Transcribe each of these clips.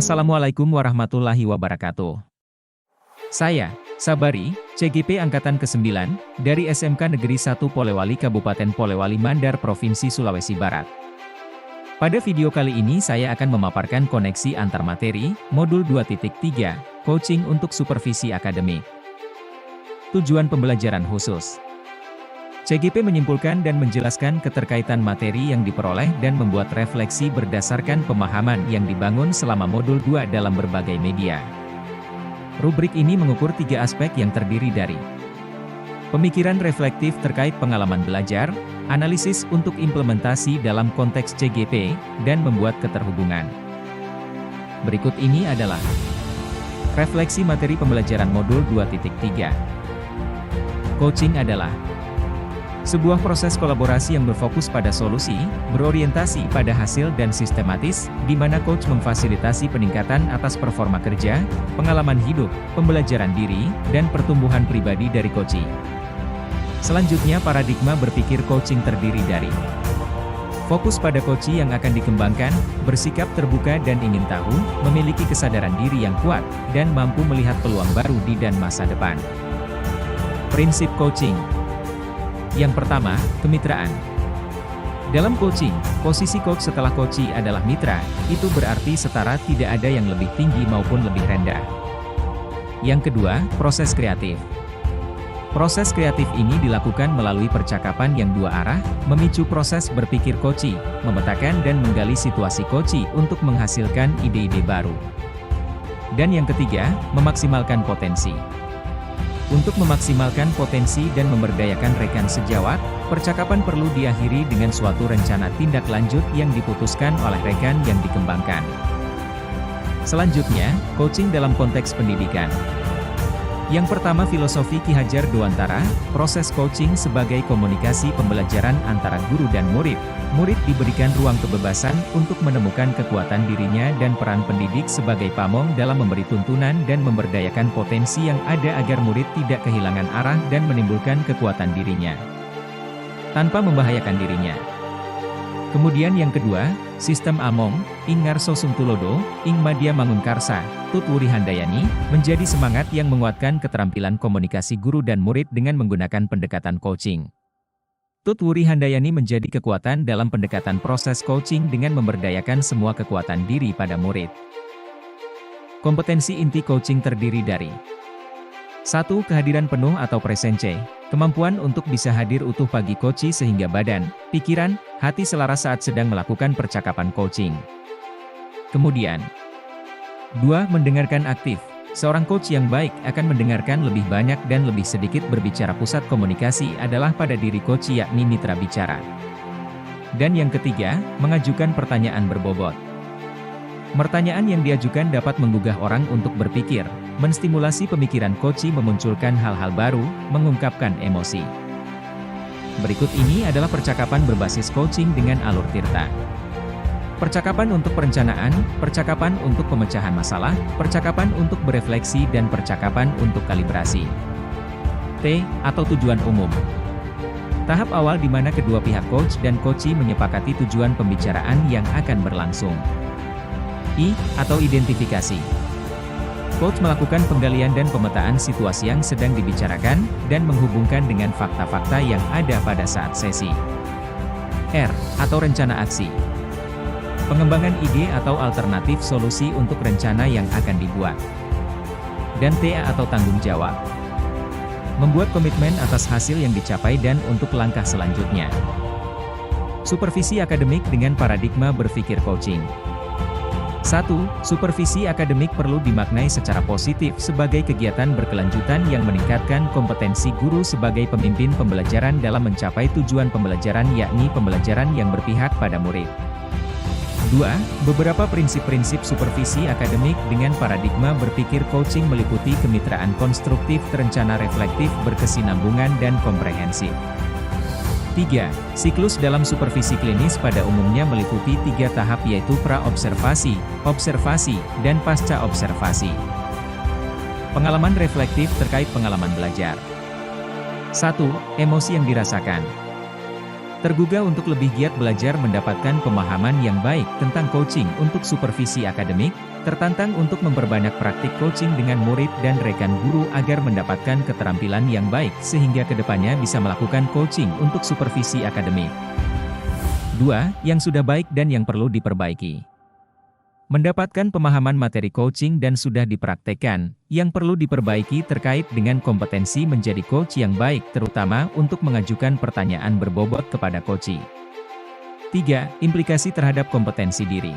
Assalamualaikum warahmatullahi wabarakatuh. Saya, Sabari, CGP Angkatan ke-9, dari SMK Negeri 1 Polewali Kabupaten Polewali Mandar Provinsi Sulawesi Barat. Pada video kali ini saya akan memaparkan koneksi antar materi, modul 2.3, coaching untuk supervisi akademik. Tujuan pembelajaran khusus. CGP menyimpulkan dan menjelaskan keterkaitan materi yang diperoleh dan membuat refleksi berdasarkan pemahaman yang dibangun selama modul 2 dalam berbagai media. Rubrik ini mengukur 3 aspek yang terdiri dari pemikiran reflektif terkait pengalaman belajar, analisis untuk implementasi dalam konteks CGP, dan membuat keterhubungan. Berikut ini adalah refleksi materi pembelajaran modul 2.3. Coaching adalah sebuah proses kolaborasi yang berfokus pada solusi, berorientasi pada hasil dan sistematis, di mana coach memfasilitasi peningkatan atas performa kerja, pengalaman hidup, pembelajaran diri, dan pertumbuhan pribadi dari coachee. Selanjutnya paradigma berpikir coaching terdiri dari fokus pada coachee yang akan dikembangkan, bersikap terbuka dan ingin tahu, memiliki kesadaran diri yang kuat, dan mampu melihat peluang baru di dan masa depan. Prinsip coaching. Yang pertama, kemitraan. Dalam coaching, posisi coach setelah coachee adalah mitra, itu berarti setara, tidak ada yang lebih tinggi maupun lebih rendah. Yang kedua, proses kreatif. Proses kreatif ini dilakukan melalui percakapan yang dua arah, memicu proses berpikir coachee, memetakan dan menggali situasi coachee untuk menghasilkan ide-ide baru. Dan yang ketiga, memaksimalkan potensi. Untuk memaksimalkan potensi dan memberdayakan rekan sejawat, percakapan perlu diakhiri dengan suatu rencana tindak lanjut yang diputuskan oleh rekan yang dikembangkan. Selanjutnya, coaching dalam konteks pendidikan. Yang pertama, filosofi Ki Hajar Dewantara, proses coaching sebagai komunikasi pembelajaran antara guru dan murid. Murid diberikan ruang kebebasan untuk menemukan kekuatan dirinya dan peran pendidik sebagai pamong dalam memberi tuntunan dan memberdayakan potensi yang ada agar murid tidak kehilangan arah dan menimbulkan kekuatan dirinya, tanpa membahayakan dirinya. Kemudian yang kedua, sistem Among, Ing Ngarso Sungtulodo, Ing Madya Mangunkarsa, Tut Wuri Handayani, menjadi semangat yang menguatkan keterampilan komunikasi guru dan murid dengan menggunakan pendekatan coaching. Tut Wuri Handayani menjadi kekuatan dalam pendekatan proses coaching dengan memberdayakan semua kekuatan diri pada murid. Kompetensi inti coaching terdiri dari 1. Kehadiran penuh atau presence, kemampuan untuk bisa hadir utuh bagi coachee sehingga badan, pikiran, hati selaras saat sedang melakukan percakapan coaching. Kemudian 2. Mendengarkan aktif. Seorang coach yang baik akan mendengarkan lebih banyak dan lebih sedikit berbicara. Pusat komunikasi adalah pada diri coachee, yakni mitra bicara. Dan yang ketiga, mengajukan pertanyaan berbobot. Pertanyaan yang diajukan dapat menggugah orang untuk berpikir, menstimulasi pemikiran coachee, memunculkan hal-hal baru, mengungkapkan emosi. Berikut ini adalah percakapan berbasis coaching dengan alur Tirta. Percakapan untuk perencanaan, percakapan untuk pemecahan masalah, percakapan untuk berefleksi, dan percakapan untuk kalibrasi. T. Atau tujuan umum. Tahap awal di mana kedua pihak coach dan coachee menyepakati tujuan pembicaraan yang akan berlangsung. I. Atau identifikasi. Coach melakukan penggalian dan pemetaan situasi yang sedang dibicarakan, dan menghubungkan dengan fakta-fakta yang ada pada saat sesi. R. Atau rencana aksi. Pengembangan ide atau alternatif solusi untuk rencana yang akan dibuat. Dan T. Atau tanggung jawab. Membuat komitmen atas hasil yang dicapai dan untuk langkah selanjutnya. Supervisi akademik dengan paradigma berpikir coaching. 1. Supervisi akademik perlu dimaknai secara positif sebagai kegiatan berkelanjutan yang meningkatkan kompetensi guru sebagai pemimpin pembelajaran dalam mencapai tujuan pembelajaran, yakni pembelajaran yang berpihak pada murid. 2. Beberapa prinsip-prinsip supervisi akademik dengan paradigma berpikir coaching meliputi kemitraan konstruktif, terencana, reflektif, berkesinambungan, dan komprehensif. 3. Siklus dalam supervisi klinis pada umumnya meliputi 3 tahap, yaitu pra-observasi, observasi, dan pasca-observasi. Pengalaman reflektif terkait pengalaman belajar. 1. Emosi yang dirasakan. Tergugah untuk lebih giat belajar mendapatkan pemahaman yang baik tentang coaching untuk supervisi akademik, tertantang untuk memperbanyak praktik coaching dengan murid dan rekan guru agar mendapatkan keterampilan yang baik sehingga kedepannya bisa melakukan coaching untuk supervisi akademik. 2. Yang sudah baik dan yang perlu diperbaiki. Mendapatkan pemahaman materi coaching dan sudah dipraktekkan, yang perlu diperbaiki terkait dengan kompetensi menjadi coach yang baik terutama untuk mengajukan pertanyaan berbobot kepada coach. 3. Implikasi terhadap kompetensi diri.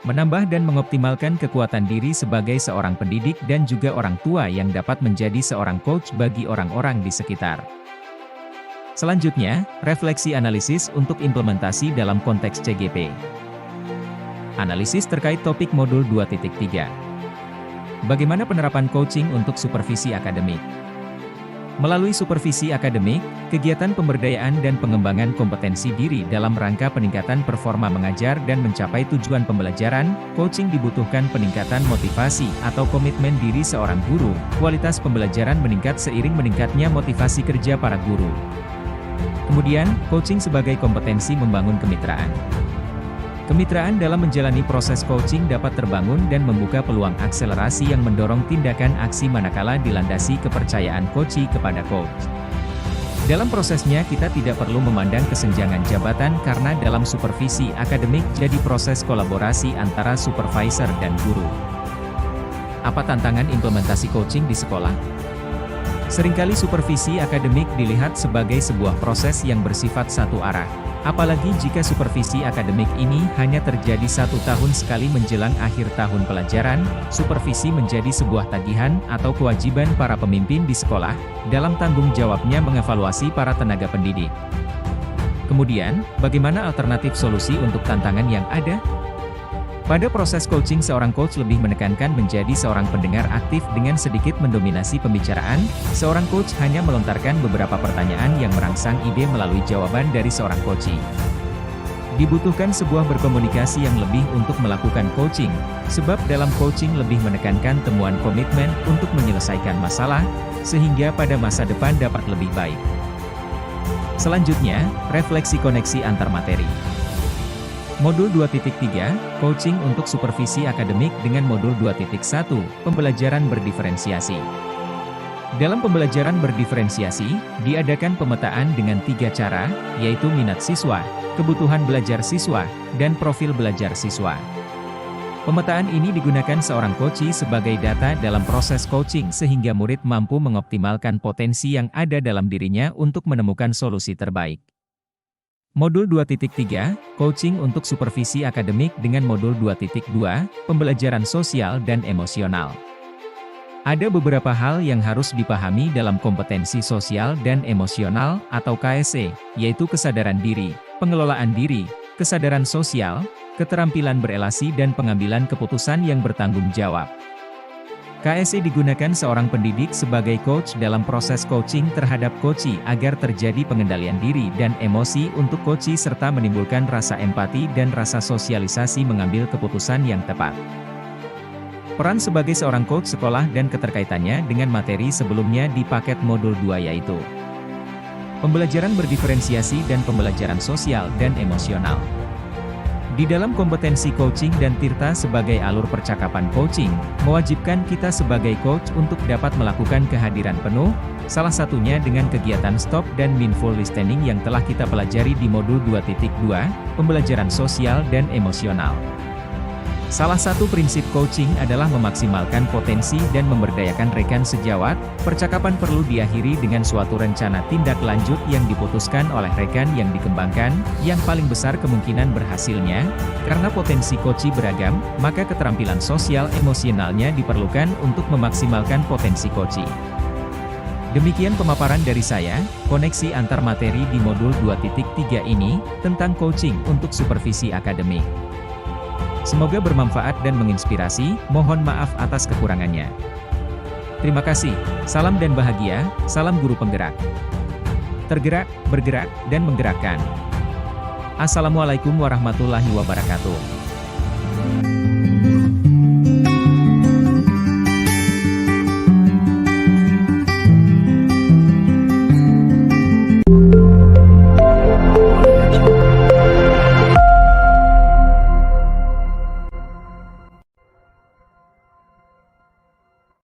Menambah dan mengoptimalkan kekuatan diri sebagai seorang pendidik dan juga orang tua yang dapat menjadi seorang coach bagi orang-orang di sekitar. Selanjutnya, refleksi analisis untuk implementasi dalam konteks CGP. Analisis terkait topik modul 2.3. Bagaimana penerapan coaching untuk supervisi akademik? Melalui supervisi akademik, kegiatan pemberdayaan dan pengembangan kompetensi diri dalam rangka peningkatan performa mengajar dan mencapai tujuan pembelajaran, coaching dibutuhkan peningkatan motivasi atau komitmen diri seorang guru. Kualitas pembelajaran meningkat seiring meningkatnya motivasi kerja para guru. Kemudian, coaching sebagai kompetensi membangun kemitraan. Kemitraan dalam menjalani proses coaching dapat terbangun dan membuka peluang akselerasi yang mendorong tindakan aksi manakala dilandasi kepercayaan coach kepada coach. Dalam prosesnya kita tidak perlu memandang kesenjangan jabatan karena dalam supervisi akademik jadi proses kolaborasi antara supervisor dan guru. Apa tantangan implementasi coaching di sekolah? Seringkali supervisi akademik dilihat sebagai sebuah proses yang bersifat satu arah. Apalagi jika supervisi akademik ini hanya terjadi 1 tahun sekali menjelang akhir tahun pelajaran, supervisi menjadi sebuah tagihan atau kewajiban para pemimpin di sekolah, dalam tanggung jawabnya mengevaluasi para tenaga pendidik. Kemudian, bagaimana alternatif solusi untuk tantangan yang ada? Pada proses coaching seorang coach lebih menekankan menjadi seorang pendengar aktif dengan sedikit mendominasi pembicaraan, seorang coach hanya melontarkan beberapa pertanyaan yang merangsang ide melalui jawaban dari seorang coach. Dibutuhkan sebuah berkomunikasi yang lebih untuk melakukan coaching, sebab dalam coaching lebih menekankan temuan komitmen untuk menyelesaikan masalah, sehingga pada masa depan dapat lebih baik. Selanjutnya, refleksi koneksi antar materi. Modul 2.3, Coaching untuk Supervisi Akademik dengan Modul 2.1, Pembelajaran Berdiferensiasi. Dalam pembelajaran berdiferensiasi, diadakan pemetaan dengan 3 cara, yaitu minat siswa, kebutuhan belajar siswa, dan profil belajar siswa. Pemetaan ini digunakan seorang coach sebagai data dalam proses coaching sehingga murid mampu mengoptimalkan potensi yang ada dalam dirinya untuk menemukan solusi terbaik. Modul 2.3, Coaching untuk Supervisi Akademik dengan Modul 2.2, Pembelajaran Sosial dan Emosional. Ada beberapa hal yang harus dipahami dalam kompetensi sosial dan emosional atau KSE, yaitu kesadaran diri, pengelolaan diri, kesadaran sosial, keterampilan berelasi dan pengambilan keputusan yang bertanggung jawab. KSE digunakan seorang pendidik sebagai coach dalam proses coaching terhadap coach agar terjadi pengendalian diri dan emosi untuk coach serta menimbulkan rasa empati dan rasa sosialisasi mengambil keputusan yang tepat. Peran sebagai seorang coach sekolah dan keterkaitannya dengan materi sebelumnya di paket modul 2 yaitu pembelajaran berdiferensiasi dan pembelajaran sosial dan emosional. Di dalam kompetensi coaching dan Tirta sebagai alur percakapan coaching, mewajibkan kita sebagai coach untuk dapat melakukan kehadiran penuh, salah satunya dengan kegiatan stop dan mindful listening yang telah kita pelajari di modul 2.2, pembelajaran sosial dan emosional. Salah satu prinsip coaching adalah memaksimalkan potensi dan memberdayakan rekan sejawat. Percakapan perlu diakhiri dengan suatu rencana tindak lanjut yang diputuskan oleh rekan yang dikembangkan, yang paling besar kemungkinan berhasilnya. Karena potensi coach beragam, maka keterampilan sosial emosionalnya diperlukan untuk memaksimalkan potensi coach. Demikian pemaparan dari saya, koneksi antar materi di modul 2.3 ini, tentang coaching untuk supervisi akademik. Semoga bermanfaat dan menginspirasi, mohon maaf atas kekurangannya. Terima kasih, salam dan bahagia, salam guru penggerak. Tergerak, bergerak, dan menggerakkan. Assalamualaikum warahmatullahi wabarakatuh.